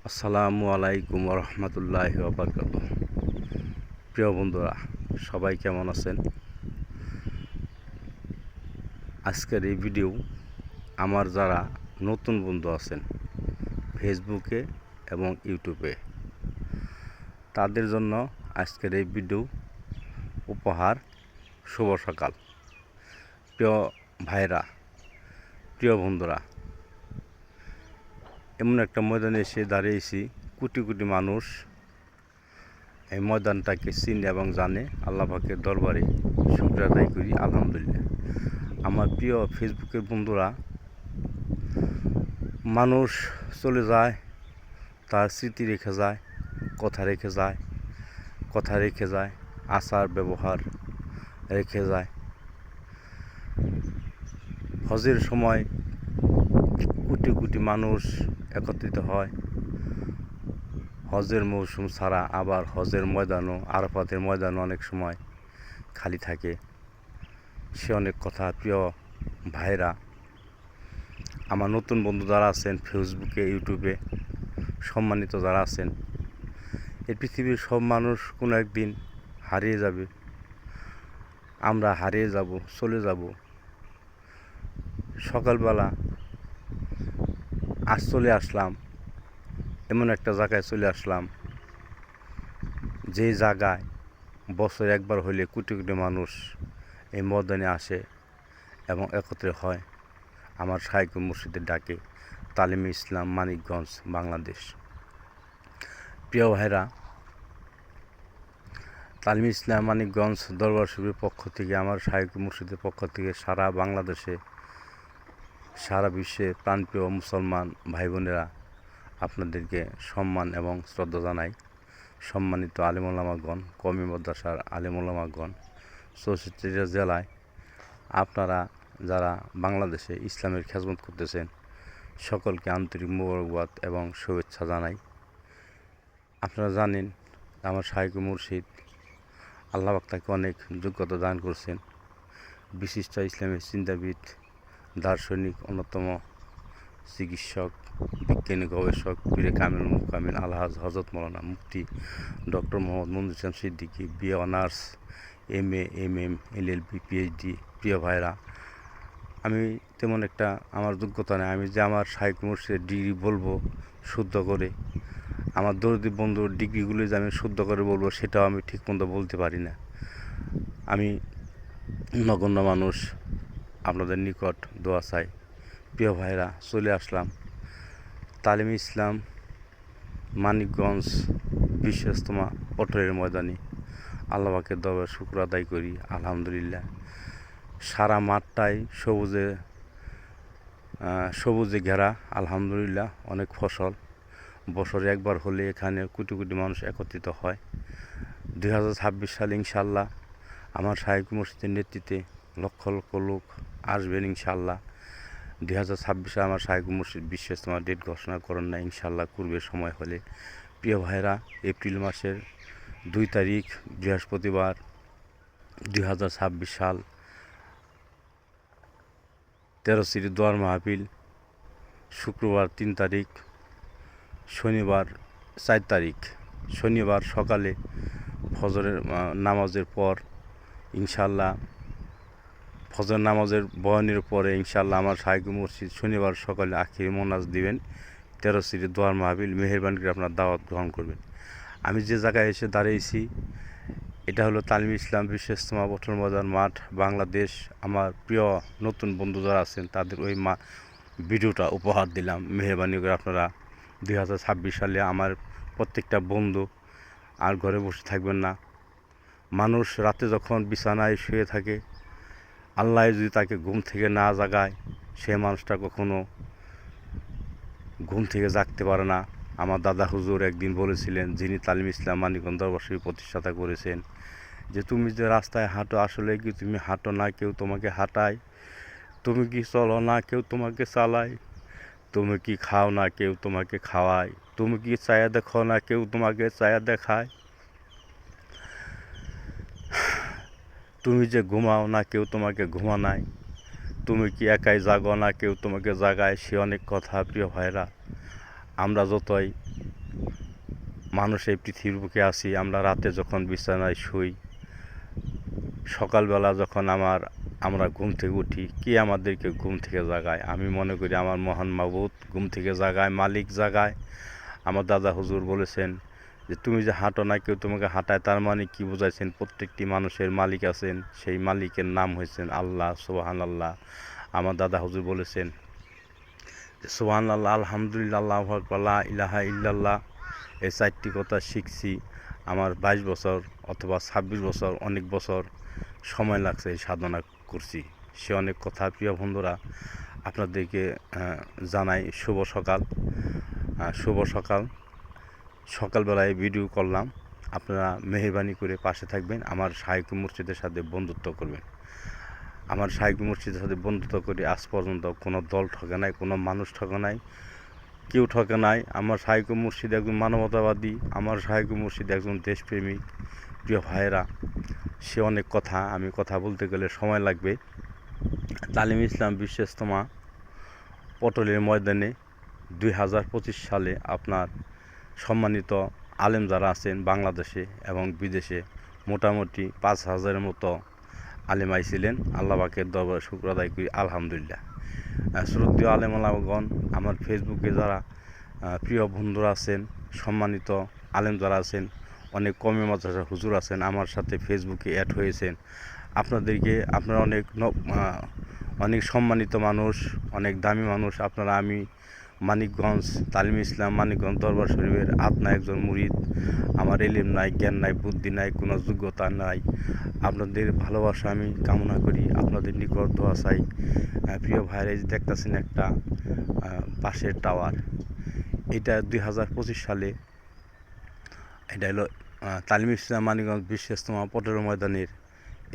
আসসালামু আলাইকুম রহমতুল্লাহি ওয়া প্রিয় বন্ধুরা, সবাই কেমন আছেন? আজকের এই ভিডিও আমার যারা নতুন বন্ধু আছেন ফেসবুকে এবং ইউটিউবে, তাদের জন্য আজকের এই ভিডিও উপহার। শুভ সকাল প্রিয় ভাইরা, প্রিয় বন্ধুরা। এমন একটা ময়দানে এসে দাঁড়িয়েছি, কোটি কোটি মানুষ এই ময়দানটাকে চিনে এবং জানে। আল্লাহ পাকের দরবারে শুকরিয়া আদায় করি, আলহামদুলিল্লাহ। আমার প্রিয় ফেসবুকের বন্ধুরা, মানুষ চলে যায়, তার স্মৃতি রেখে যায়, কথা রেখে যায়, আচার ব্যবহার রেখে যায়। হজের সময় কোটি কোটি মানুষ একত্রিত হয়। হজের মৌসুম ছাড়া আবার হজের ময়দানও, আরাফাতের ময়দানও অনেক সময় খালি থাকে। সে অনেক কথা। প্রিয় ভাইরা, আমার নতুন বন্ধু যারা আছেন ফেসবুকে, ইউটিউবে, সম্মানিত যারা আছেন, এই পৃথিবীর সব মানুষ কোনো একদিন হারিয়ে যাবে। আমরা হারিয়ে যাব, চলে যাব। সকালবেলা চলে আসলাম এমন একটা জায়গায় চলে আসলাম, যেই জায়গায় বছরে একবার হইলে কোটি কোটি মানুষ এই ময়দানে আসে এবং একত্রে হয় আমার শাইখুল মুর্শিদের ডাকে, তালিমে ইসলাম, মানিকগঞ্জ, বাংলাদেশ। প্রিয় ভাইরা, তালিমে ইসলাম মানিকগঞ্জ দরবার শরীফের পক্ষ থেকে, আমার শাইখুল মুর্শিদের পক্ষ থেকে সারা বাংলাদেশে, সারা বিশ্বে প্রাণপ্রিয় মুসলমান ভাই বোনেরা, আপনাদেরকে সম্মান এবং শ্রদ্ধা জানাই। সম্মানিত আলেম ওলামাগণ, কওমি মাদ্রাসার আলেম ওলামাগণ, 64টা জেলায় আপনারা যারা বাংলাদেশে ইসলামের খেদমত করতেছেন, সকলকে আন্তরিক মোবারকবাদ এবং শুভেচ্ছা জানাই। আপনারা জানেন আমার শাইখুল মুর্শিদ, আল্লাহ পাক তাকে অনেক যোগ্যতা দান করছেন। বিশিষ্ট ইসলামের চিন্তাবিদ, দার্শনিক, অন্যতম চিকিৎসক, বিজ্ঞানী, গবেষক, পীরে কামিল মুকামিল আলহাজ হজরত মৌলানা মুফতি doctor Mohammad Manzoor Islam Siddiqui, BA honours, MA, MM, LLB, PhD। প্রিয় ভাইরা, আমি তেমন একটা আমার যোগ্যতা নেই। আমি যে আমার শাইখুল মুর্শিদের ডিগ্রি বলবো শুদ্ধ করে, আমার দরদি বন্ধুর ডিগ্রিগুলো যে আমি শুদ্ধ করে বলবো, সেটাও আমি ঠিক মতো বলতে পারি না। আমি নগণ্য মানুষ, আপনাদের নিকট দোয়া চাই। প্রিয় ভাইরা, চলে আসলাম তালিমে ইসলাম মানিকগঞ্জ বিশ্বস্তমা পটরের ময়দানে। আল্লাহ পাকের দরবারে শুকর আদায় করি, আলহামদুলিল্লাহ। সারা মাঠটাই সবুজে ঘেরা, আলহামদুলিল্লাহ। অনেক ফসল, বছরে একবার হলে এখানে কোটি কোটি মানুষ একত্রিত হয়। 2026 সালে ইনশাল্লাহ আমার শাইখুল মুর্শিদের নেতৃত্বে লক্ষ লক্ষ লোক আসবেন ইনশাল্লাহ। 2026 আমার শাইখুল মুর্শিদ বিশ্ব ইজতেমা ডেট ঘোষণা করেন না, ইনশাল্লাহ করবে সময় হলে। প্রিয় ভাইরা, এপ্রিল মাসের 2 তারিখ বৃহস্পতিবার, 2026 সাল, 13 সিরি দোয়ার মাহফিল। শুক্রবার 3 তারিখ, শনিবার 4 তারিখ, শনিবার সকালে ফজরের নামাজের পর ইনশাল্লাহ, ফজর নামাজের বয়ানের পরে ইনশাল্লাহ আমার শাইখুল মুর্শিদ শনিবার সকালে আখিরি মোনাজ দিবেন। 13 সিরি দোয়ার মাহফিল, মেহেরবানি করে আপনার দাওয়াত গ্রহণ করবেন। আমি যে জায়গায় এসে দাঁড়িয়েছি, এটা হলো তালিম ইসলাম বিশ্ব ইজতেমা পটল ময়দান মাঠ, বাংলাদেশ। আমার প্রিয় নতুন বন্ধু যারা আছেন তাদের ওই ভিডিওটা উপহার দিলাম। মেহেরবানি করে আপনারা 2026 সালে আমার প্রত্যেকটা বন্ধু আর ঘরে বসে থাকবেন না। মানুষ রাতে যখন বিছানায় শুয়ে থাকে, আল্লাহ যদি তাকে ঘুম থেকে না জাগায়, সে মানুষটা কখনো ঘুম থেকে জাগতে পারে না। আমার দাদা হুজুর একদিন বলেছিলেন, যিনি তালিম ইসলাম মানিকগঞ্জ দরবার শরীফ প্রতিষ্ঠাতা করেছেন, যে তুমি যে রাস্তায় হাঁটো, আসলে কি তুমি হাঁটো না, কেউ তোমাকে হাঁটায়? তুমি কি চলো না, কেউ তোমাকে চালায়? তুমি কি খাও না, কেউ তোমাকে খাওয়ায়? তুমি কি চায়া দেখো না, কেউ তোমাকে চায়া দেখায়? তুমি যে ঘুমাও না, কেউ তোমাকে ঘুমানায়? তুমি কি একাই জাগো না, কেউ তোমাকে জাগায়? সে অনেক কথা। প্রিয় ভাইরা, আমরা যতই মানুষ এই পৃথিবীর বুকে আসি, আমরা রাতে যখন বিছানায় শুই, সকালবেলা যখন আমরা ঘুম থেকে উঠি, কে আমাদেরকে ঘুম থেকে জাগায়? আমি মনে করি আমার মহান মাবুদ ঘুম থেকে জাগায়, মালিক জাগায়। আমার দাদা হুজুর বলেছেন যে তুমি যে হাঁটো না, কেউ তোমাকে হাঁটায়, তার মানে কি বোঝাইছেন? প্রত্যেকটি মানুষের মালিক আছেন, সেই মালিকের নাম হয়েছেন আল্লাহ, সুবহানাল্লাহ। আমার দাদা হুজুর বলেছেন যে সুবহানাল্লাহ, আলহামদুলিল্লাহ, আল্লাহু আকবার, লা ইলাহা ইল্লাল্লাহ। এই চারটি কথা শিখছি আমার 22 বছর অথবা 26 বছর, অনেক বছর সময় লাগছে এই সাধনা করছি। সে অনেক কথা। প্রিয় বন্ধুরা, আপনাদেরকে জানাই শুভ সকাল। শুভ সকাল। সকালবেলায় ভিডিও করলাম, আপনারা মেহেরবানি করে পাশে থাকবেন, আমার শাইখ মুর্শিদের সাথে বন্ধুত্ব করবেন। আমার শাইখ মুর্শিদের সাথে বন্ধুত্ব করে আজ পর্যন্ত কোনো দল ঠকে নাই, কোনো মানুষ ঠকে নাই, কেউ ঠকে নাই। আমার শাইখ মুর্শিদ একজন মানবতাবাদী, আমার শাইখ মুর্শিদ একজন দেশপ্রেমিক। প্রিয় ভাইয়েরা, সে অনেক কথা, আমি কথা বলতে গেলে সময় লাগবে। তালিম ইসলাম বিশ্ব ইজতেমা পটলের ময়দানে 2025 সালে আপনার সম্মানিত আলেম যারা আছেন বাংলাদেশে এবং বিদেশে, মোটামুটি 5,000-এর মতো আলেম আইছিলেন। আল্লাহ পাকের দরবারে শুকর আদায় করি, আলহামদুলিল্লাহ। শ্রদ্ধেয় আলেম আলামগণ, আমার ফেসবুকে যারা প্রিয় বন্ধুরা আছেন, সম্মানিত আলেম যারা আছেন, অনেক কমে মাদ্রাসা হুজুর আছেন, আমার সাথে ফেসবুকে অ্যাড হয়েছেন। আপনারা অনেক সম্মানিত মানুষ, অনেক দামি মানুষ আপনারা। আমি মানিকগঞ্জ তালিম ইসলাম মানিকগঞ্জ দরবার শরীফের আত্মা একজন মুরিদ। আমার এলিম নাই, জ্ঞান নাই, বুদ্ধি নাই, কোনো যোগ্যতা নাই। আপনাদের ভালোবাসা আমি কামনা করি, আপনাদের নিকট দোয়া চাই। প্রিয় ভাইরা, এই যে দেখতেছেন একটা বাঁশের টাওয়ার, এটা 2025 সালে, এটা হলো তালিম ইসলাম মানিকগঞ্জ বিশ্ব ইজতেমা পটেল ময়দানের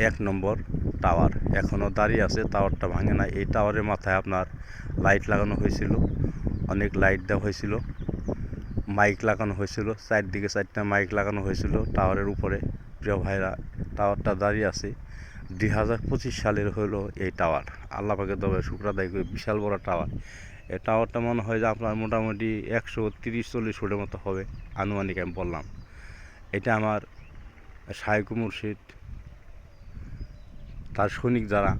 1 নম্বর টাওয়ার। এখনও দাঁড়িয়ে আছে, টাওয়ারটা ভাঙে না। এই টাওয়ারের মাথায় আপনার লাইট লাগানো হয়েছিল, অনেক লাইট দেওয়া হয়েছিল, মাইক লাগানো হয়েছিল, চারদিকে 4টা মাইক লাগানো হয়েছিল টাওয়ারের উপরে। প্রিয় ভাইরা, টাওয়ারটা দাঁড়িয়ে আছে। 2025 সালের হলো এই টাওয়ার। আল্লাহ পাকের দরবারে শুকর আদায় করে, বিশাল বড় টাওয়ার। এই টাওয়ারটা মনে হয় যে আপনার মোটামুটি 130-140 ফুটের মতো হবে, আনুমানিক আমি বললাম। এটা আমার শাইখ মুর্শিদ, তার সৈনিক যারা,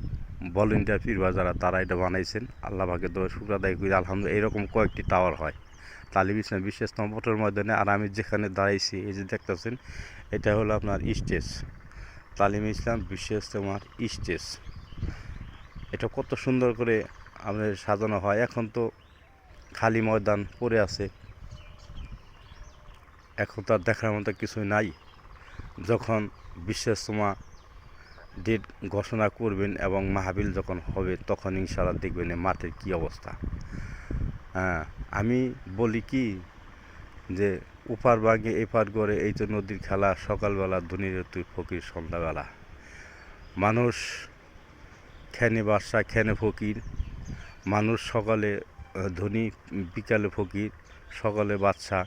ভলেন্টিয়ার পীরবা যারা, তারা এটা বানাইছেন। আল্লাহ পাকের দরবারে শুকর আদায় করি, আলহামদুলিল্লাহ। এরকম কয়েকটি টাওয়ার হয় তালিম ইসলাম বিশ্ব ইজতেমা পটেল ময়দানে। আর আমি যেখানে দাঁড়াইছি, এই যে দেখতেছেন, এটা হলো আপনার স্টেজ, তালিম ইসলাম বিশ্ব ইজতেমার স্টেজ। এটা কত সুন্দর করে আমাদের সাজানো হয়। এখন তো খালি ময়দান পড়ে আছে, এখন তো আর দেখার মতো কিছুই নাই। যখন বিশ্ব ইজতেমা ডেট ঘোষণা করবেন এবং মাহফিল যখন হবে, তখন ইনশাআল্লাহ দেখবেন এই মাঠের কী অবস্থা। আমি বলি কি যে উপার বাগে এপার করে, এই তো নদীর খেলা, সকালবেলা ধনীর তুই ফকির সন্ধ্যাবেলা। মানুষ খেনে বাদশা, খেনে ফকির। মানুষ সকালে ধনী, বিকালে ফকির, সকালে বাদশা,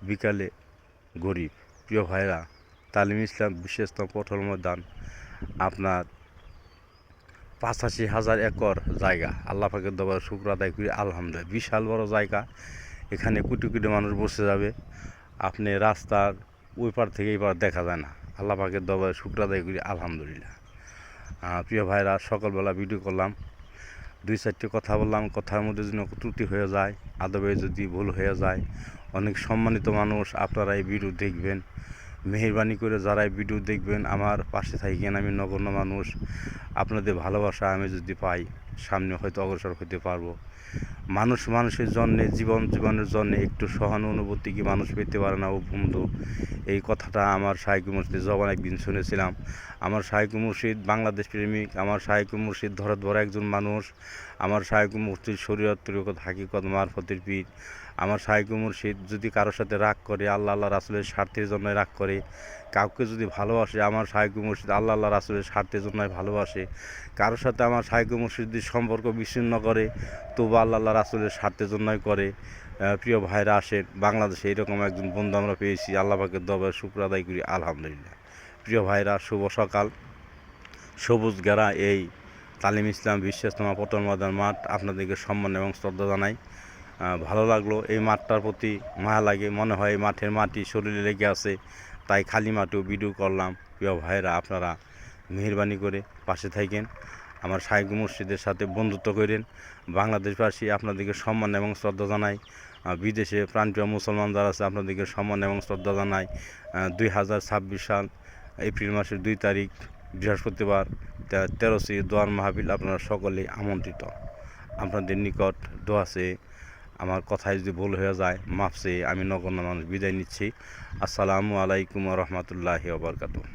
বিকালে গরিব। প্রিয় ভাইরা, তালিম ইসলাম বিশ্ব ইজতেমা পটল ময়দান আপনার 85,000 একর জায়গা। আল্লাহ পাকের দরবারে শুকর আদায় করি, আলহামদুলিল্লাহ। বিশাল বড় জায়গা, এখানে কোটি কোটি মানুষ বসে যাবে। আপনি রাস্তার ওই পার থেকে এই পার দেখা যায় না। আল্লাহ পাকের দরবারে শুকর আদায় করি, আলহামদুলিল্লাহ। প্রিয় ভাইরা, সকালবেলা ভিডিও করলাম, 2-4টি কথা বললাম। কথার মধ্যে যেন ত্রুটি হয়ে যায়, আদবে যদি ভুল হয়ে যায়, অনেক সম্মানিত মানুষ আপনারা এই ভিডিও দেখবেন। মেহেরবানি করে যারা এই ভিডিও দেখবেন, আমার পাশে থাকেন। আমি নগণ্য মানুষ, আপনাদের ভালোবাসা আমি যদি পাই, সামনে হয়তো অগ্রসর হতে পারবো। মানুষের জন্যে, জীবনের জন্যে একটু সহানুভূতি কি মানুষ পেতে পারে না ও বন্ধু? এই কথাটা আমার শাইখ মুর্শিদ জবান একদিন শুনেছিলাম। আমার শাইখ মুর্শিদ বাংলাদেশ প্রেমিক, আমার শাইখ মুর্শিদ ধরা একজন মানুষ, আমার শাইখ মুর্শিদ শরীয়ত তরিকত হাকিকত মারফতের পীর। আমার শাইখ মুর্শিদ যদি কারোর সাথে রাগ করে, আল্লাহ রাসূলের স্বার্থের জন্য রাগ করে। কাউকে যদি ভালোবাসে, আমার শাইখ মুর্শিদ আল্লাহ রাসূলের স্বার্থের জন্য ভালোবাসে। কারোর সাথে আমার শাইখ মুর্শিদ সম্পর্ক বিচ্ছিন্ন করে, তবু আল্লাহ রাসূলের স্বার্থের জন্যই করে। প্রিয় ভাইরা, আসেন, বাংলাদেশে এরকম একজন বন্ধু আমরা পেয়েছি। আল্লাহ পাকের দরবারে শুকর আদায় করি, আলহামদুলিল্লাহ। প্রিয় ভাইরা, শুভ সকাল। সবুজ গেরা এই তালিম ইসলাম বিশ্ব ইজতেমা পটল ময়দান মাঠ, আপনাদেরকে সম্মান এবং শ্রদ্ধা জানাই। ভালো লাগলো। এই মাঠটার প্রতি মায়া লাগে, মনে হয় এই মাঠের মাটি শরীরে লেগে আছে, তাই খালি মাঠেও ভিডিও করলাম। প্রিয় ভাইয়েরা, আপনারা মেহেরবানি করে পাশে থাকেন, আমার শাইখ মুর্শিদের সাথে বন্ধুত্ব করেন। বাংলাদেশবাসী আপনাদেরকে সম্মান এবং শ্রদ্ধা জানাই। বিদেশে প্রাণপ্রিয় মুসলমান যারা আছে আপনাদেরকে সম্মান এবং শ্রদ্ধা জানাই। 2026 সাল এপ্রিল মাসের 2 তারিখ বৃহস্পতিবার 13টি দোয়ার মাহফিল, আপনারা সকলেই আমন্ত্রিত। আপনাদের নিকট দোয়া চেয়ে, আমার কথায় যদি ভুল হয়ে যায় মাফ চেয়ে আমি নগণ্য মানুষ বিদায় নিচ্ছি। আসসালামু আলাইকুম ওয়া রাহমাতুল্লাহি ওয়া বারাকাতুহু।